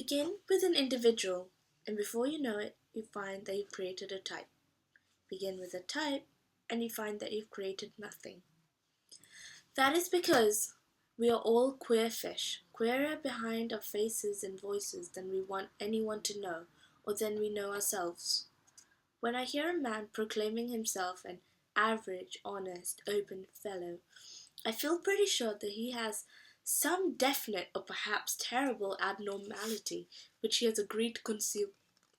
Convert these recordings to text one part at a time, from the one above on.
Begin with an individual, and before you know it, you find that you've created a type. Begin with a type, and you find that you've created nothing. That is because we are all queer fish, queerer behind our faces and voices than we want anyone to know, or than we know ourselves. When I hear a man proclaiming himself an average, honest, open fellow, I feel pretty sure that he has some definite or perhaps terrible abnormality which he has agreed to conceal,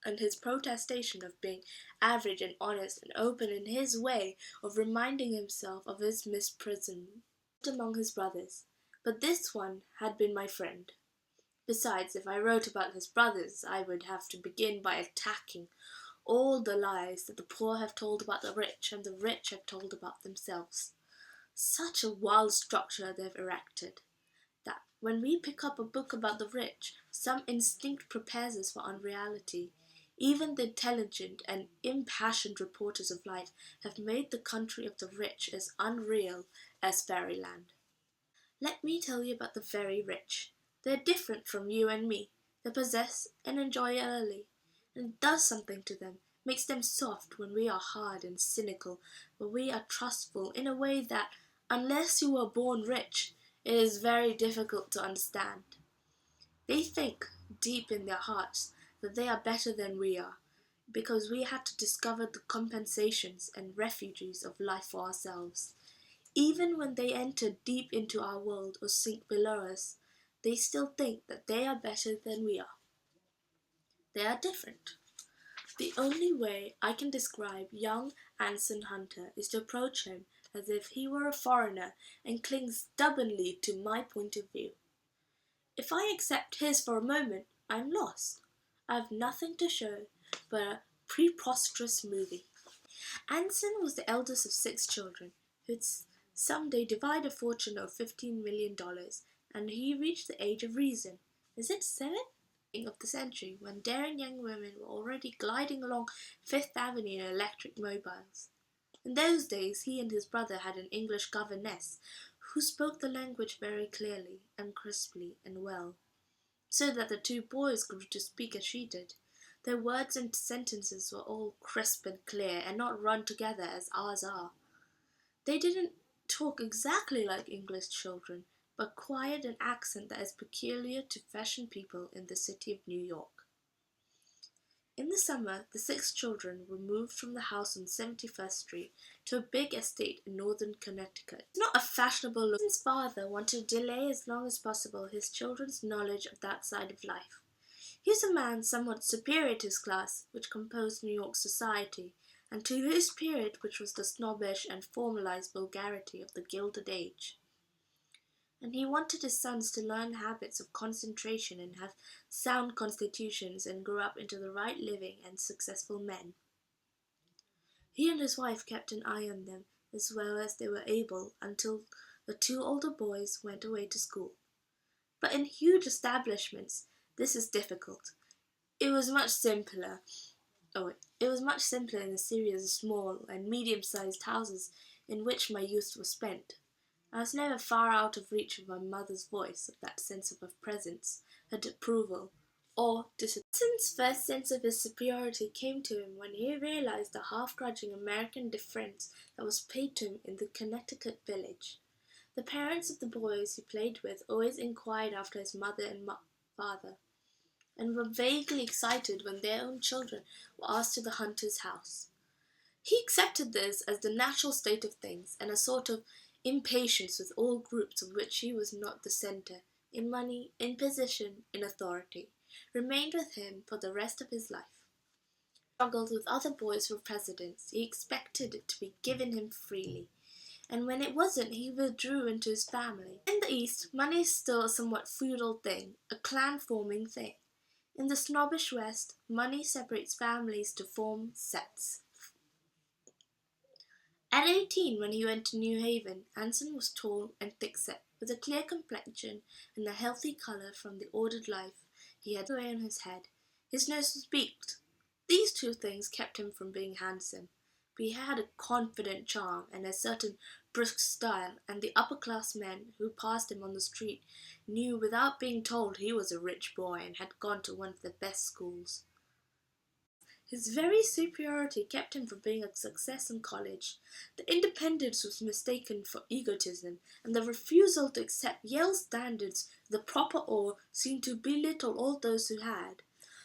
and his protestation of being average and honest and open in his way of reminding himself of his misprision among his brothers. But this one had been my friend. Besides, if I wrote about his brothers, I would have to begin by attacking all the lies that the poor have told about the rich and the rich have told about themselves. Such a wild structure they've erected, that when we pick up a book about the rich, some instinct prepares us for unreality. Even the intelligent and impassioned reporters of life have made the country of the rich as unreal as fairyland. Let me tell you about the very rich. They're different from you and me. They possess and enjoy early, and it does something to them, makes them soft when we are hard and cynical, when we are trustful in a way that, unless you were born rich, it is very difficult to understand. They think, deep in their hearts, that they are better than we are, because we had to discover the compensations and refuges of life for ourselves. Even when they enter deep into our world or sink below us, they still think that they are better than we are. They are different. The only way I can describe young Anson Hunter is to approach him as if he were a foreigner and cling stubbornly to my point of view. If I accept his for a moment, I'm lost. I have nothing to show but a preposterous movie. Anson was the eldest of 6 children, who'd someday divide a fortune of $15 million, and he reached the age of reason. Is it 7? Of the century, when daring young women were already gliding along Fifth Avenue in electric mobiles. In those days, he and his brother had an English governess who spoke the language very clearly and crisply and well, so that the 2 boys grew to speak as she did. Their words and sentences were all crisp and clear, and not run together as ours are. They didn't talk exactly like English children, but acquired an accent that is peculiar to fashion people in the city of New York. In the summer, the 6 children were moved from the house on 71st Street to a big estate in northern Connecticut. It's not a fashionable look. His father wanted to delay as long as possible his children's knowledge of that side of life. He was a man somewhat superior to his class, which composed New York society, and to his period, which was the snobbish and formalized vulgarity of the Gilded Age. And he wanted his sons to learn habits of concentration and have sound constitutions and grow up into the right living and successful men. He and his wife kept an eye on them as well as they were able until the 2 older boys went away to school. But in huge establishments, this is difficult. It was much simpler in a series of small and medium-sized houses in which my youth was spent. I was never far out of reach of my mother's voice, of that sense of her presence, her approval, or Anson's first sense of his superiority came to him when he realized the half-grudging American deference that was paid to him in the Connecticut village. The parents of the boys he played with always inquired after his mother and father, and were vaguely excited when their own children were asked to the Hunter's house. He accepted this as the natural state of things, and a sort of impatience with all groups of which he was not the centre, in money, in position, in authority, remained with him for the rest of his life. He struggled with other boys for precedence. He expected it to be given him freely, and when it wasn't, he withdrew into his family. In the East, money is still a somewhat feudal thing, a clan-forming thing. In the snobbish West, money separates families to form sets. At 18, when he went to New Haven, Anson was tall and thick-set, with a clear complexion and a healthy colour from the ordered life he had away on his head. His nose was beaked. These 2 things kept him from being handsome, but he had a confident charm and a certain brusque style, and the upper-class men who passed him on the street knew without being told he was a rich boy and had gone to one of the best schools. His very superiority kept him from being a success in college. The independence was mistaken for egotism, and the refusal to accept Yale standards with the proper awe seemed to belittle all those who had.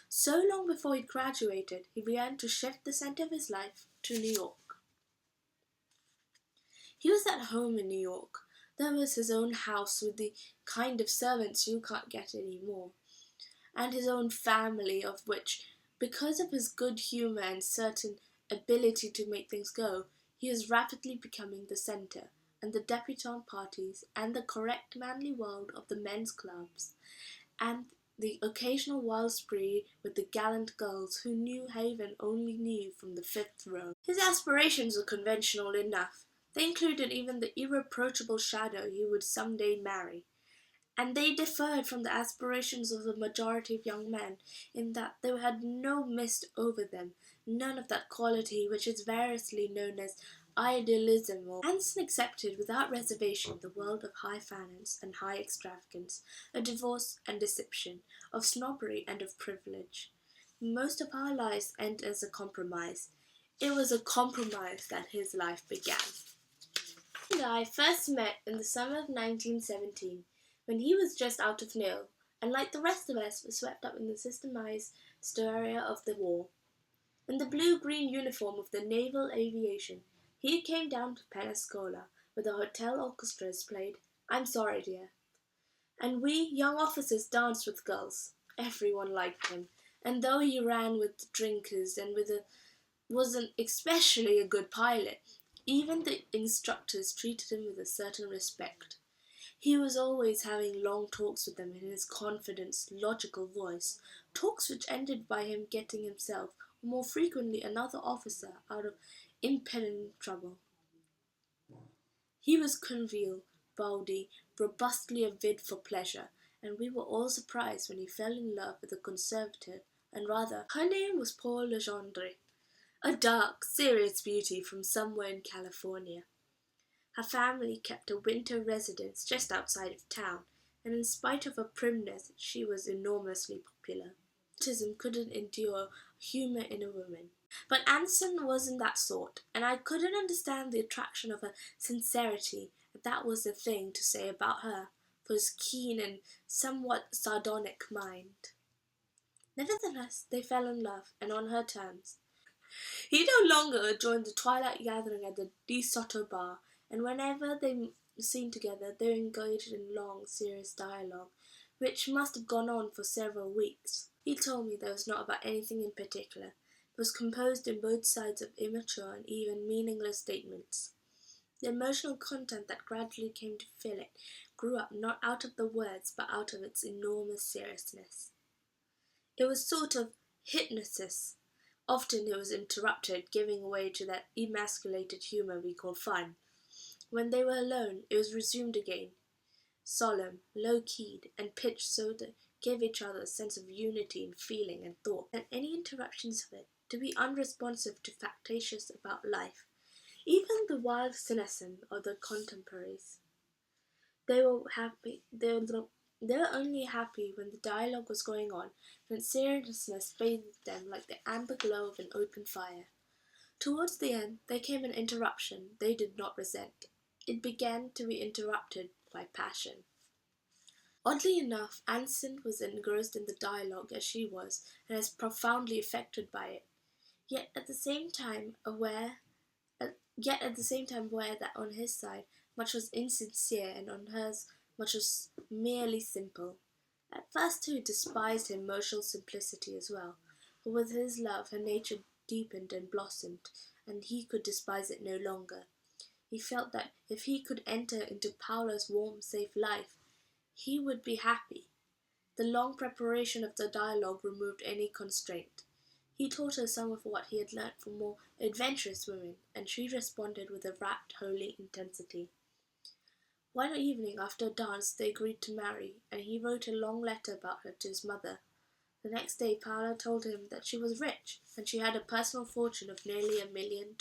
So long before he graduated, he began to shift the center of his life to New York. He was at home in New York. There was his own house with the kind of servants you can't get anymore, and his own family, of which, because of his good humor and certain ability to make things go, he is rapidly becoming the center, and the debutante parties, and the correct manly world of the men's clubs, and the occasional wild spree with the gallant girls who New Haven only knew from the fifth row. His aspirations were conventional enough. They included even the irreproachable shadow he would some day marry. And they differed from the aspirations of the majority of young men in that they had no mist over them, none of that quality which is variously known as idealism. Anson accepted without reservation the world of high finance and high extravagance, of divorce and deception, of snobbery and of privilege. Most of our lives end as a compromise. It was a compromise that his life began. He and I first met in the summer of 1917, when he was just out of Nil, and like the rest of us, was swept up in the systemized hysteria of the war. In the blue-green uniform of the Naval Aviation, he came down to Pensacola, where the hotel orchestras played "I'm Sorry, Dear," and we young officers danced with girls. Everyone liked him, and though he ran with the drinkers and wasn't especially a good pilot, even the instructors treated him with a certain respect. He was always having long talks with them in his confident, logical voice, talks which ended by him getting himself, or more frequently another officer, out of impending trouble. He was convivial, bawdy, robustly avid for pleasure, and we were all surprised when he fell in love with a conservative, and rather, her name was Paul Legendre, a dark, serious beauty from somewhere in California. Her family kept a winter residence just outside of town, and in spite of her primness, she was enormously popular. Autism couldn't endure humor in a woman. But Anson wasn't that sort, and I couldn't understand the attraction of her sincerity, if that was the thing to say about her, for his keen and somewhat sardonic mind. Nevertheless, they fell in love, and on her terms. He no longer joined the twilight gathering at the De Soto bar, and whenever they were seen together, they were engaged in long, serious dialogue, which must have gone on for several weeks. He told me that it was not about anything in particular. It was composed in both sides of immature and even meaningless statements. The emotional content that gradually came to fill it grew up not out of the words, but out of its enormous seriousness. It was sort of hypnosis. Often it was interrupted, giving way to that emasculated humour we call fun. When they were alone, it was resumed again, solemn, low-keyed, and pitched so to give each other a sense of unity in feeling and thought, and any interruptions of it to be unresponsive to factitious about life, even the wild cynicism of the contemporaries. They were happy. They were only happy when the dialogue was going on, when seriousness bathed them like the amber glow of an open fire. Towards the end, there came an interruption they did not resent. It began to be interrupted by passion. Oddly enough, Anson was engrossed in the dialogue as she was, and as profoundly affected by it. Yet at the same time aware that on his side much was insincere, and on hers much was merely simple. At first too despised her emotional simplicity as well, but with his love her nature deepened and blossomed, and he could despise it no longer. He felt that if he could enter into Paula's warm, safe life, he would be happy. The long preparation of the dialogue removed any constraint. He taught her some of what he had learnt from more adventurous women, and she responded with a rapt, holy intensity. One evening after a dance they agreed to marry, and he wrote a long letter about her to his mother. The next day Paula told him that she was rich, and she had a personal fortune of nearly $1 million.